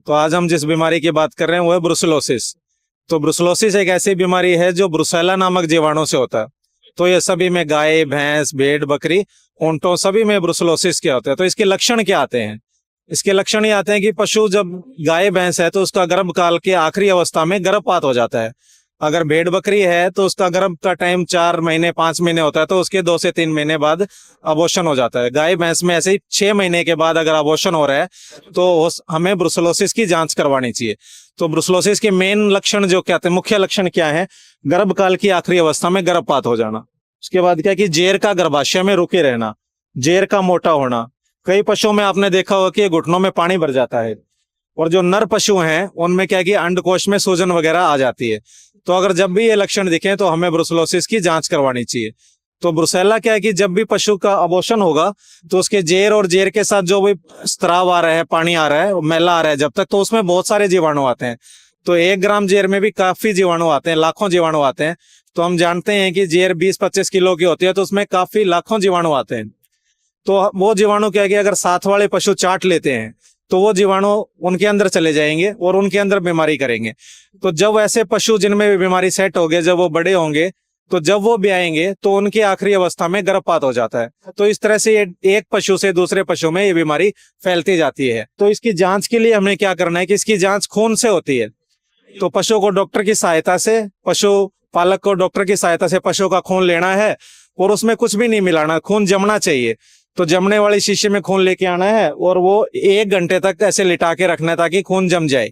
तो आज हम जिस बीमारी की बात कर रहे हैं वो है ब्रुसेलोसिस। तो ब्रुसेलोसिस एक ऐसी बीमारी है जो ब्रुसेला नामक जीवाणु से होता है। तो ये सभी में गाय, भैंस, भेड़, बकरी, ऊंटों सभी में ब्रुसेलोसिस क्या होता है। तो इसके लक्षण क्या आते हैं? इसके लक्षण ये आते हैं कि पशु जब गाय भैंस है तो उसका गर्भकाल के आखिरी अवस्था में गर्भपात हो जाता है। अगर भेड़ बकरी है तो उसका गर्भ का टाइम 4 महीने 5 महीने होता है, तो उसके 2 से 3 महीने बाद अबॉर्शन हो जाता है। गाय भैंस में ऐसे ही 6 महीने के बाद अगर अबॉर्शन हो रहा है तो हमें ब्रुसेलोसिस की जांच करवानी चाहिए। तो ब्रुसेलोसिस के मेन लक्षण जो क्या थे, मुख्य लक्षण क्या है? गर्भकाल की आखिरी अवस्था में गर्भपात हो जाना। उसके बाद क्या कि जेर का गर्भाशय में रुके रहना, जेर का मोटा होना। कई पशुओं में आपने देखा होगा कि घुटनों में पानी भर जाता है। और जो नर पशु हैं उनमें क्या कि अंडकोश में सूजन वगैरह आ जाती है। तो अगर जब भी ये लक्षण दिखे तो हमें ब्रुसेलोसिस की जांच करवानी चाहिए। तो ब्रुसेला क्या है कि जब भी पशु का अबॉर्शन होगा तो उसके जेर और जेर के साथ जो भी स्त्राव आ रहा है, पानी आ रहा है, मैला आ रहा है जब तक, तो उसमें बहुत सारे जीवाणु आते हैं। तो 1 ग्राम जेर में भी काफी जीवाणु आते हैं, लाखों जीवाणु आते हैं। तो हम जानते हैं कि जेर 20-25 किलो की होती है, तो उसमें काफी लाखों जीवाणु आते हैं। तो वो जीवाणु क्या है कि अगर साथ वाले पशु चाट लेते हैं तो वो जीवाणु उनके अंदर चले जाएंगे और उनके अंदर बीमारी करेंगे। तो जब ऐसे पशु जिनमें भी बीमारी सेट हो गए, जब वो बड़े होंगे तो जब वो ब्याएंगे तो उनकी आखिरी अवस्था में गर्भपात हो जाता है। तो इस तरह से ये एक पशु से दूसरे पशु में ये बीमारी फैलती जाती है। तो इसकी जांच के लिए हमें क्या करना है कि इसकी जांच खून से होती है। तो पशु को डॉक्टर की सहायता से, पशु पालक को डॉक्टर की सहायता से पशु का खून लेना है और उसमें कुछ भी नहीं मिलाना, खून जमना चाहिए। तो जमने वाली शीशी में खून लेके आना है और वो 1 घंटे तक ऐसे लिटा के रखना है ताकि खून जम जाए।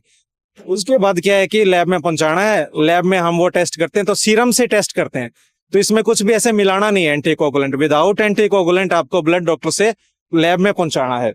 उसके बाद क्या है कि लैब में पहुंचाना है। लैब में हम वो टेस्ट करते हैं, तो सीरम से टेस्ट करते हैं। तो इसमें कुछ भी ऐसे मिलाना नहीं है एंटीकोगुलेंट। विदाउट एंटीकोगुलेंट आपको ब्लड डॉक्टर से लैब में पहुंचाना है।